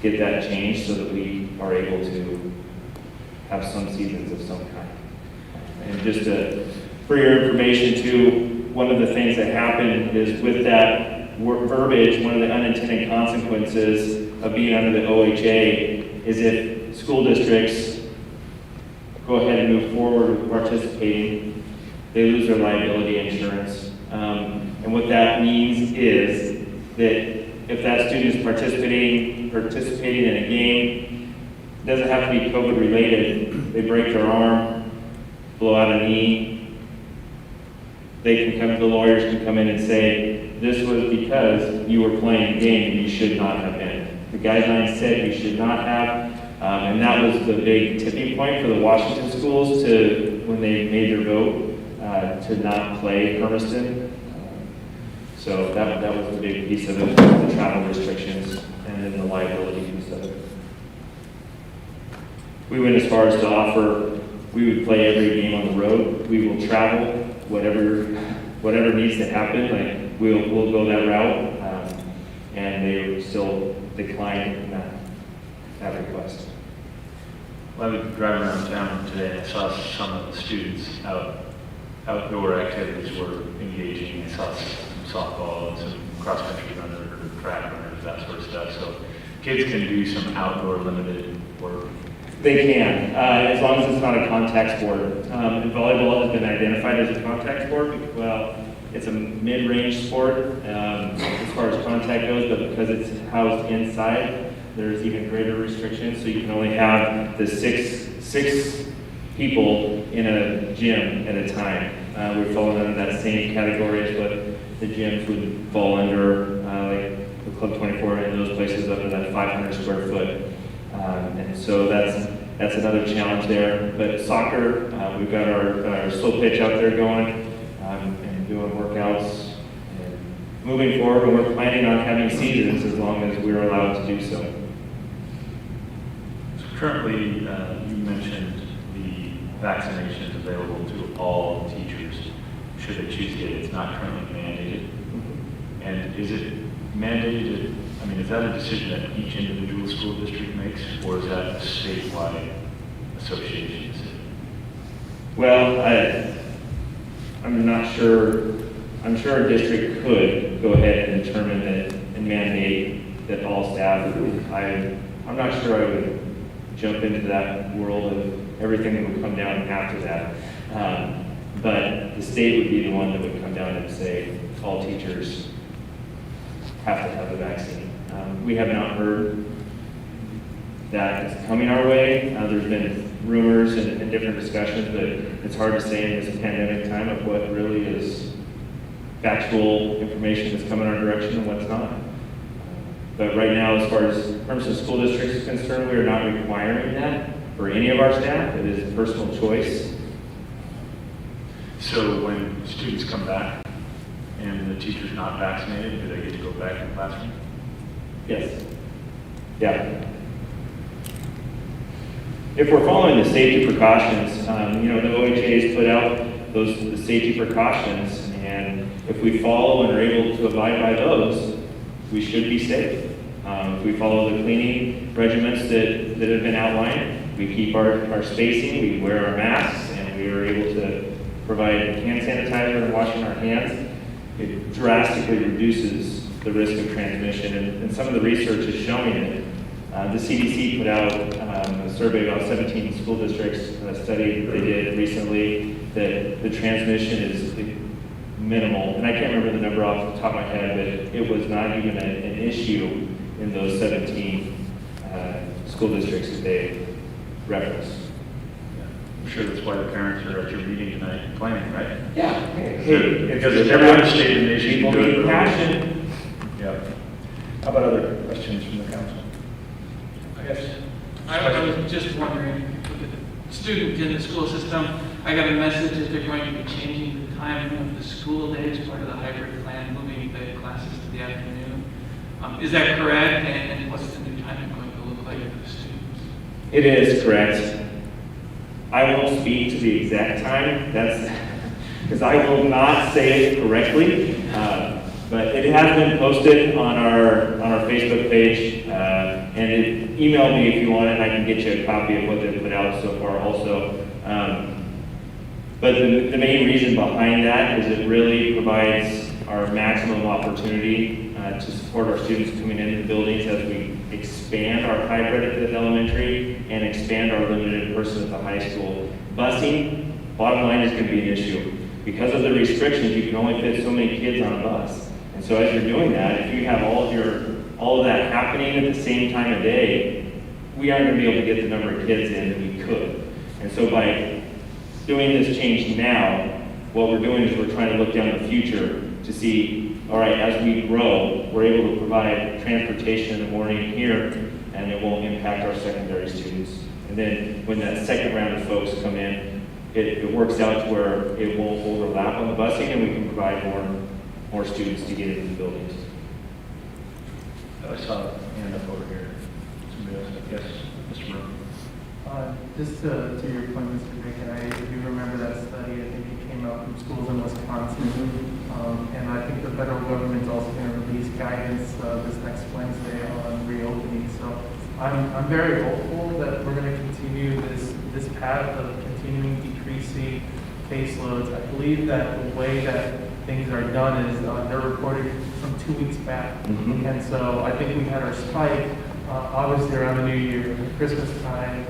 Speaker 12: get that changed so that we are able to have some seasons of some kind. And just for your information too, one of the things that happened is with that verbiage, one of the unintended consequences of being under the OHA is if school districts go ahead and move forward with participating, they lose their liability insurance. And what that means is that if that student is participating in a game, it doesn't have to be COVID related. They break their arm, blow out a knee, the lawyers can come in and say, this was because you were playing a game and you should not have been. The guidelines said you should not have, and that was the big tipping point for the Washington schools when they made their vote to not play Hermiston. So that was the big piece of it, the travel restrictions and then the liability piece of it. We went as far as to offer, we would play every game on the road. We will travel, whatever needs to happen, like we'll go that route. And they still declined that request.
Speaker 1: Well, I was driving around town today and I saw some of the students outdoor activities were engaging. I saw some softball and some cross-country runners, or track runners, that sort of stuff. So kids can do some outdoor limited work.
Speaker 12: They can, as long as it's not a contact sport. And volleyball has been identified as a contact sport. Well, it's a mid-range sport as far as contact goes, but because it's housed inside, there's even greater restrictions. So you can only have the six people in a gym at a time. We're falling under that same category as what the gyms would fall under, like the Club 24 and those places under that 500 square foot. And so that's another challenge there. But soccer, we've got our slow pitch out there going and doing workouts and moving forward. And we're planning on having seasons as long as we're allowed to do so.
Speaker 1: So currently, you mentioned the vaccinations available to all teachers should they choose to get it. It's not currently mandated. And is it mandated? I mean, is that a decision that each individual school district makes, or is that a statewide association decision?
Speaker 12: Well, I'm not sure. I'm sure a district could go ahead and determine that and mandate that all staff. I'm not sure I would jump into that world of everything that would come down after that. But the state would be the one that would come down and say all teachers have to have the vaccine. We have not heard that it's coming our way. There's been rumors and different discussions, but it's hard to say in this pandemic time of what really is factual information that's coming our direction and what's not. But right now, as far as Hermiston School District is concerned, we are not requiring that for any of our staff. It is a personal choice.
Speaker 1: So when students come back and the teacher's not vaccinated, do they get to go back in the classroom?
Speaker 12: Yes. Yeah. If we're following the safety precautions, the OHA has put out the safety precautions, and if we follow and are able to abide by those, we should be safe. If we follow the cleaning regimens that have been outlined, we keep our spacing, we wear our masks, and we are able to provide hand sanitizer and washing our hands, it drastically reduces the risk of transmission. And some of the research is showing it. The CDC put out a survey about 17 school districts, a study that they did recently, that the transmission is minimal. And I can't remember the number off the top of my head, but it was not even an issue in those 17 school districts that they referenced.
Speaker 1: I'm sure that's why the parents are at your meeting tonight planning, right?
Speaker 12: Yeah. Hey,
Speaker 1: because if every other state in the nation
Speaker 12: people
Speaker 1: can do it,
Speaker 12: need passion.
Speaker 1: Yeah. How about other questions from the council?
Speaker 2: I was just wondering, with the student in the school system, I got a message that they're going to be changing the timing of the school day as part of the hybrid plan, moving the classes to the afternoon. Is that correct? And what's the new timing going to look like for the students?
Speaker 12: It is correct. I won't speak to the exact time, that's, because I will not say it correctly, but it has been posted on our Facebook page, and email me if you want it, and I can get you a copy of what they've put out so far also. But the main reason behind that is it really provides our maximum opportunity to support our students coming into the buildings as we expand our hybrid at the elementary and expand our limited in-person at the high school. Busing, bottom line, is going to be an issue. Because of the restrictions, you can only fit so many kids on a bus. And so as you're doing that, if you have all of that happening at the same time of day, we aren't going to be able to get the number of kids in that we could. And so by doing this change now, what we're doing is we're trying to look down the future to see, all right, as we grow, we're able to provide transportation in the morning here, and it won't impact our secondary students. And then when that second round of folks come in, it works out to where it won't overlap on the busing, and we can provide more students to get into the buildings.
Speaker 10: I saw a hand up over here. Somebody else, yes, Mr. Brown.
Speaker 9: Just to your point, Mr. Bacon, I do remember that study. I think it came out from schools in Wisconsin. And I think the federal government's also going to release guidance this next Wednesday on reopening. So I'm very hopeful that we're going to continue this path of continuing decreasing caseloads. I believe that the way that things are done is they're reported from 2 weeks back.
Speaker 12: Mm-hmm.
Speaker 9: And so I think we had our spike obviously around the New Year, Christmas time.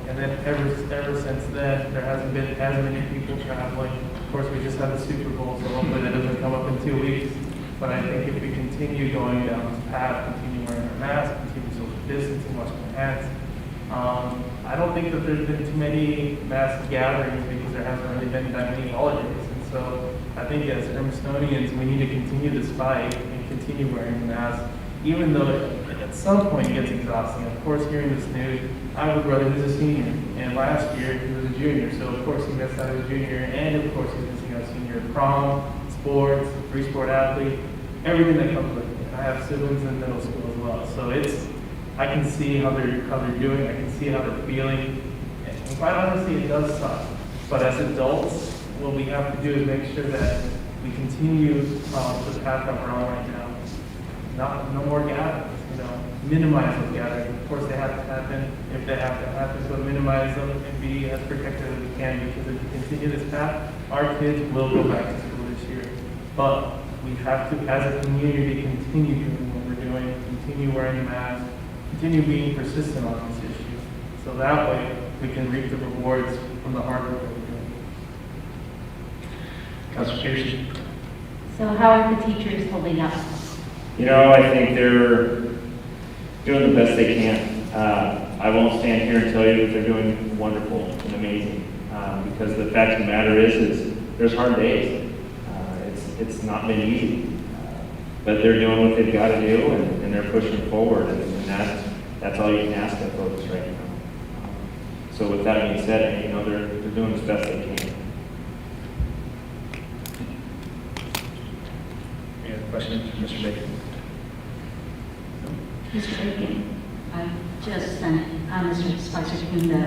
Speaker 9: And then ever since then, there hasn't been as many people traveling. Of course, we just had the Super Bowl, so hopefully that doesn't come up in 2 weeks. But I think if we continue going down this path, continue wearing our masks, continue social distancing, washing our hands, I don't think that there's been too many mass gatherings because there hasn't really been that many holidays. And so I think as Hermistonians, we need to continue this fight and continue wearing masks, even though at some point it gets exhausting. Of course, hearing this news, I have a brother who's a senior, and last year he was a junior, so of course he missed out his junior, and of course he's missing out senior prom, sports, three-sport athlete, everything that comes with it. And I have siblings in middle school as well, so I can see how they're doing, I can see how they're feeling, and quite honestly, it does suck. But as adults, what we have to do is make sure that we continue the path that we're on right now. No more gatherings, minimize those gatherings. Of course, they have to happen if they have to happen, so minimize them and be as protected as we can, because if we continue this path, our kids will go back to school this year. But we have to, as a community, continue doing what we're doing, continue wearing masks, continue being persistent on this issue, so that way we can reap the rewards from the hard work that we're doing.
Speaker 10: Councilor Peterson.
Speaker 7: So how are the teachers holding up?
Speaker 12: I think they're doing the best they can. I won't stand here and tell you that they're doing wonderful and amazing, because the fact of the matter is there's hard days. It's not been easy, but they're doing what they've got to do, and they're pushing forward, and that's all you can ask of folks right now. So with that being said, they're doing as best they can.
Speaker 10: Any other questions, Mr. Bacon?
Speaker 6: Mr. Bacon, just Mr. Spicer in the.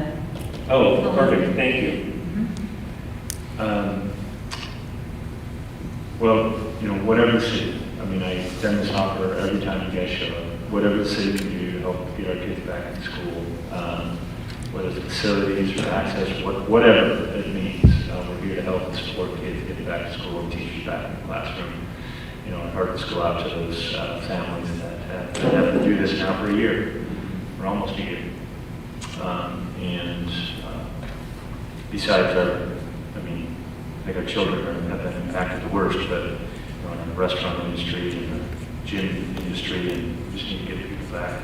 Speaker 12: Oh, perfect, thank you.
Speaker 1: Well, whatever the city, I send this offer every time you guys show up, whatever the city can do to help get our kids back in school, whether it's facilities or access, whatever it means, we're here to help and support kids get back to school and teachers back in the classroom. Our hearts go out to those families that have been having to do this now for a year, or almost a year. Besides I think our children have been impacted the worst, but in the restaurant industry and the gym industry, and we just need to get people back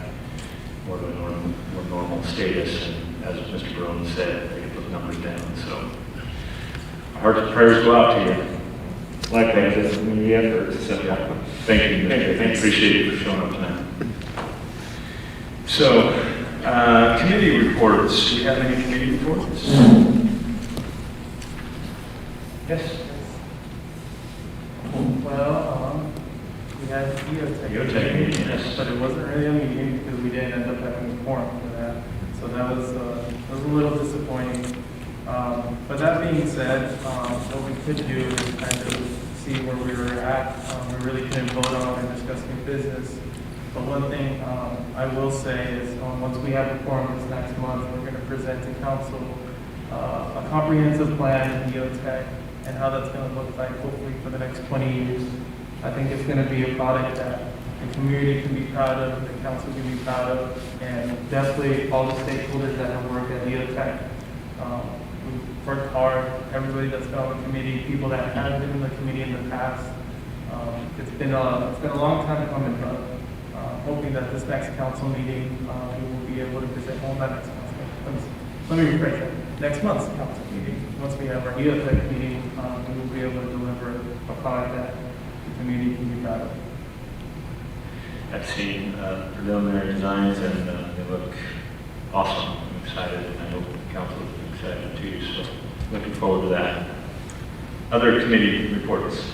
Speaker 1: more to a more normal status. And as Mr. Brown said, they get those numbers down. So our hearts and prayers go out to you.
Speaker 12: Likewise, it's a community effort. So
Speaker 1: Thank you. I appreciate you for showing up tonight. So, committee reports. Do you have any committee reports? Yes.
Speaker 9: Well, we had a
Speaker 1: EOTech meeting, yes.
Speaker 9: but it wasn't really a meeting because we didn't end up having a quorum for that. So that was a little disappointing. But that being said, what we could do is kind of see where we were at. We really couldn't vote on or discuss new business. But one thing I will say is once we have a forum this next month, we're going to present to council a comprehensive plan of geotech and how that's going to look like hopefully for the next 20 years. I think it's going to be a product that the community can be proud of, the council can be proud of, and definitely all the stakeholders that have worked at geotech. We've worked hard, everybody that's been on the committee, people that have been in the committee in the past. It's been a long time coming, but hoping that this next council meeting, we will be able to present, well, not next council, let me rephrase that. Next month's council meeting, once we have our geotech meeting, we will be able to deliver a product that the community can be proud of.
Speaker 1: I've seen preliminary designs and they look awesome. I'm excited, and I hope the council is excited too, so looking forward to that. Other committee reports?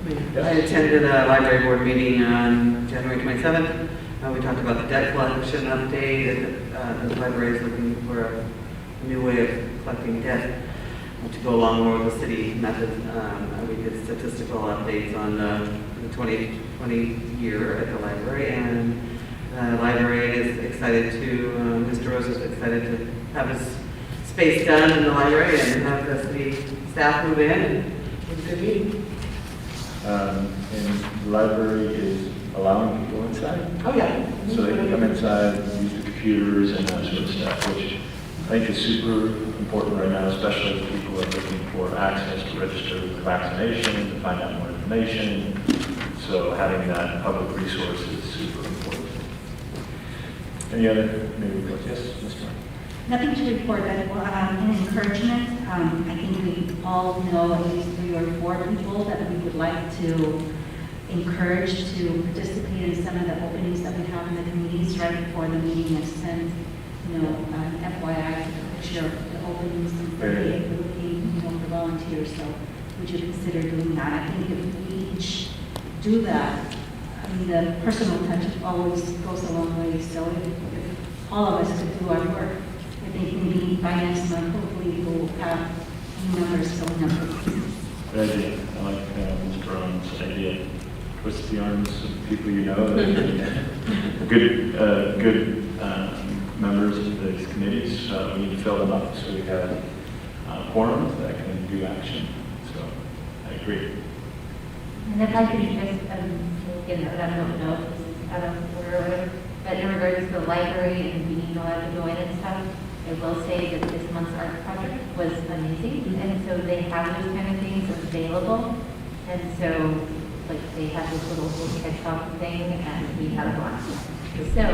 Speaker 13: I attended a library board meeting on January 27th. We talked about the debt collection update. The library is looking for a new way of collecting debt to go along more with the city method. We did statistical updates on the 2020 year at the library, and the library is excited to, Mr. Rose is excited to have his space done in the library and have the city staff move in, and it was a good meeting.
Speaker 1: And the library is allowing people inside?
Speaker 13: Oh, yeah.
Speaker 1: So they can come inside, use the computers and that sort of stuff, which I think is super important right now, especially if people are looking for access to register for vaccination, to find out more information. So having that public resource is super important. Any other maybe reports? Yes, Mr. Martin.
Speaker 6: Nothing to report, but an encouragement. I think we all know at least 3 or 4 people that we would like to encourage to participate in some of the openings that we have in the communities right before the meeting. I've sent, an FYI to the picture of the openings and we're looking, for volunteers. So would you consider doing that? I think if we each do that, I mean, the personal touch always goes a long way. So if all of us could do our work, I think maybe by next month, hopefully we'll have numbers going up.
Speaker 1: Good idea. I like Mr. Rowan's idea. Twist the arms of people you know, good members of these committees. We need to fill them up so we have forums that can do action. So I agree.
Speaker 7: And if I could just, I don't know if this is out of order or whatever, but in regards to the library and being allowed to go in and stuff, I will say that this month's art project was amazing, and so they have those kind of things available, and so, like, they have this little hedgehog thing, and we had a blast. So,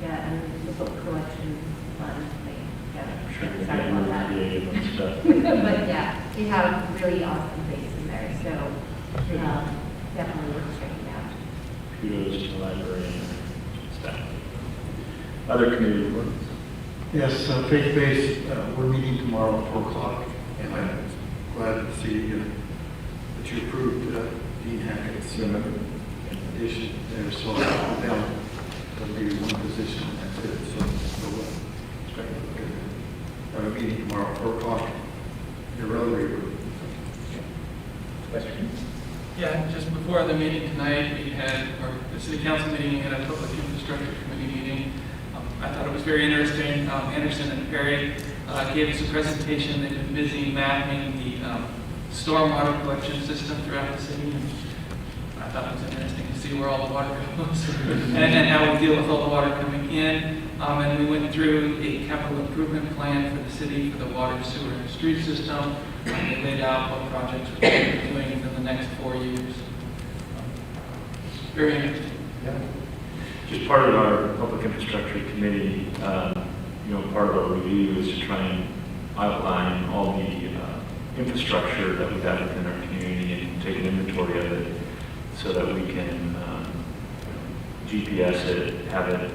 Speaker 7: yeah, and the book collection is fun, excited about that. But yeah, they have really awesome things in there, so, definitely worth checking out.
Speaker 1: Kudos to the library and staff. Other committee reports?
Speaker 11: Yes, faith-based, we're meeting tomorrow at 4 o'clock, and I'm glad to see that you approved Dean Hackett's addition there, so now there'll be one position, and that's it, so it's great. Have a meeting tomorrow at 4 o'clock in the railway room.
Speaker 1: Questions?
Speaker 2: Yeah, just before the meeting tonight, the city council meeting, we had a public infrastructure committee meeting. I thought it was very interesting. Anderson and Perry gave us a presentation. They've been busy mapping the stormwater collection system throughout the city. And I thought it was interesting to see where all the water goes and how we deal with all the water coming in. And we went through a capital improvement plan for the city for the water, sewer, and street system. They laid out what projects we're going to be doing for the next 4 years. Very interesting.
Speaker 1: Yeah. Just part of our public infrastructure committee, part of our review is to try and outline all the infrastructure that we have within our community and take an inventory of it so that we can GPS it, have it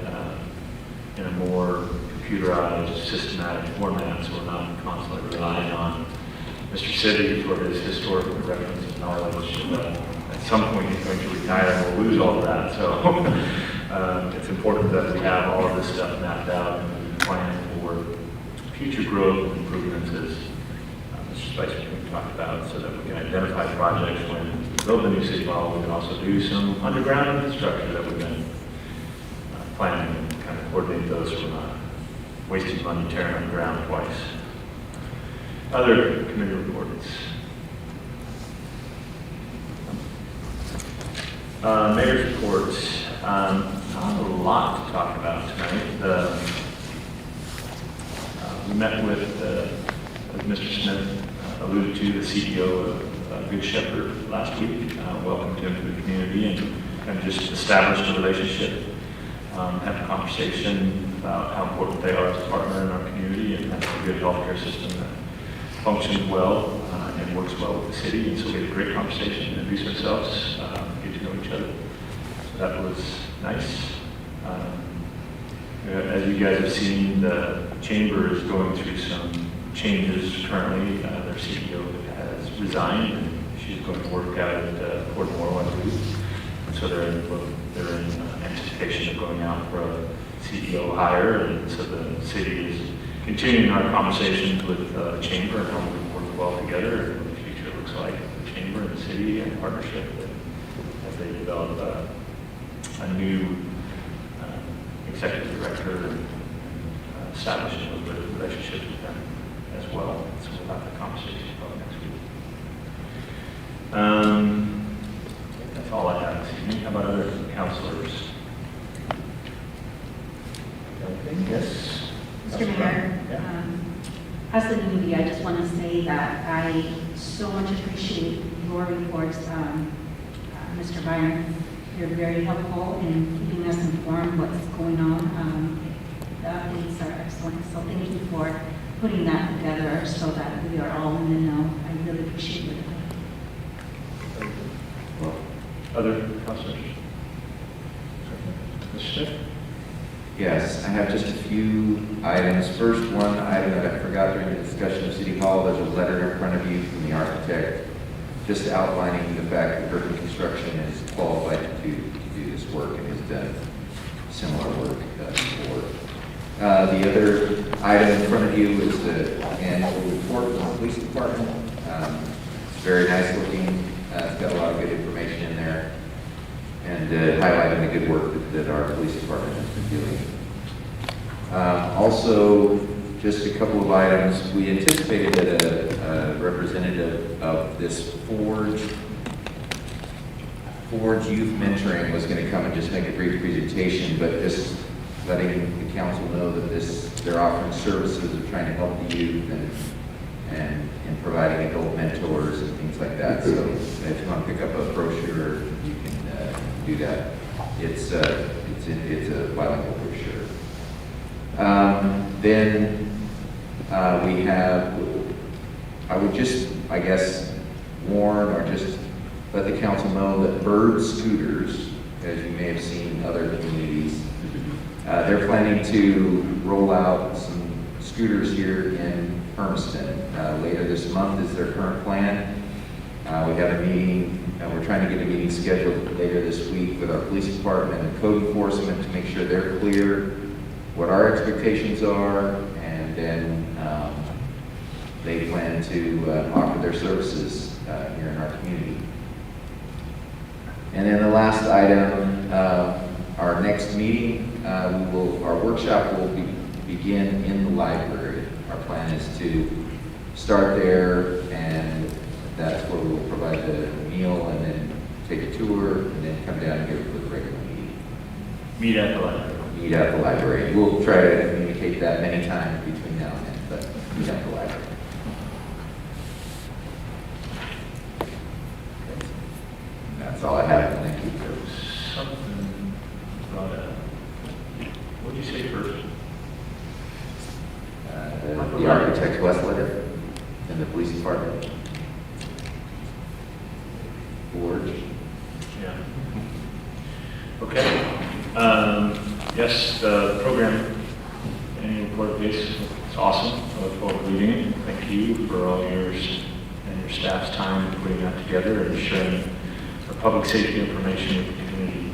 Speaker 1: in a more computerized, systematic format, so we're not constantly relying on Mr. City for his historical reference and knowledge. At some point, he's going to retire and we'll lose all of that. So it's important that we have all of this stuff mapped out and plan for future growth and improvements as Mr. Spicer talked about, so that we can identify projects when we build the new city hall. We can also do some underground infrastructure that we've been planning and kind of coordinate those so we're not wasting money tearing on the ground twice. Other committee reports. Mayor's reports. Not a lot to talk about tonight. We met with, as Mr. Smith alluded to, the CEO of Good Shepherd last week. Welcomed him to the community and just established a relationship. Had a conversation about how important they are as a partner in our community and have a good healthcare system that functions well and works well with the city. And so we had a great conversation, introduce ourselves, get to know each other. So that was nice. As you guys have seen, the chamber is going through some changes currently. Their CEO has resigned, and she's going to work out at Port Moral, I believe. So they're in anticipation of going out for a CEO hire, and so the city is continuing our conversations with the chamber and how we can work well together and what the future looks like for the chamber and the city and partnership as they develop a new executive director and establishing those relationships with them as well. So we'll have that conversation about next week. I think that's all I have this evening. How about other counselors? Anything? Yes?
Speaker 6: Mr. Mayor, as the newbie, I just want to say that I so much appreciate your reports, Mr. Byron. You're very helpful in keeping us informed what's going on. The updates are excellent, so thank you for putting that together so that we are all in the know. I really appreciate it.
Speaker 1: Well, other counselors? Mr. Smith?
Speaker 4: Yes, I have just a few items. First, one item that I forgot during the discussion of City Hall, there's a letter in front of you from the architect just outlining the fact that Urban Construction is qualified to do this work and has done similar work before. The other item in front of you is the annual report from the police department. It's very nice looking. It's got a lot of good information in there and highlighting the good work that our police department has been doing. Also, just a couple of items. We anticipated that a representative of this Forge Youth Mentoring was going to come and just make a brief presentation, but just letting the council know that they're offering services of trying to help the youth and providing adult mentors and things like that. So if you want to pick up a brochure, you can do that. It's a bilingual brochure. Then we have, I would just, I guess, warn or just let the council know that Bird Scooters, as you may have seen in other communities, they're planning to roll out some scooters here in Hermiston. Later this month is their current plan. We have a meeting, we're trying to get a meeting scheduled later this week with our police department and code enforcement to make sure they're clear what our expectations are, and then they plan to offer their services here in our community. And then the last item, our next meeting, our workshop will begin in the library. Our plan is to start there, and that's where we'll provide the meal and then take a tour and then come down here for the regular meeting.
Speaker 1: Meet at the library.
Speaker 4: Meet at the library. We'll try to communicate that many times between now and then, but meet at the library. That's all I have. Thank you.
Speaker 1: There was something brought up. What did you say first?
Speaker 4: The architect's West letter and the police department. Forge.
Speaker 1: Yeah. Okay. Yes, the program, annual report base, it's awesome. I look forward to reading it. Thank you for all yours and your staff's time in putting that together and sharing the public safety information with the community.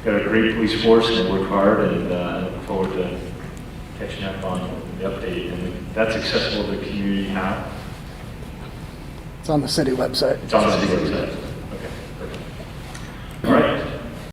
Speaker 1: got a great police force and work hard, and look forward to catching up on the update. And that's accessible to the community now.
Speaker 14: It's on the city website.
Speaker 1: It's on the city website.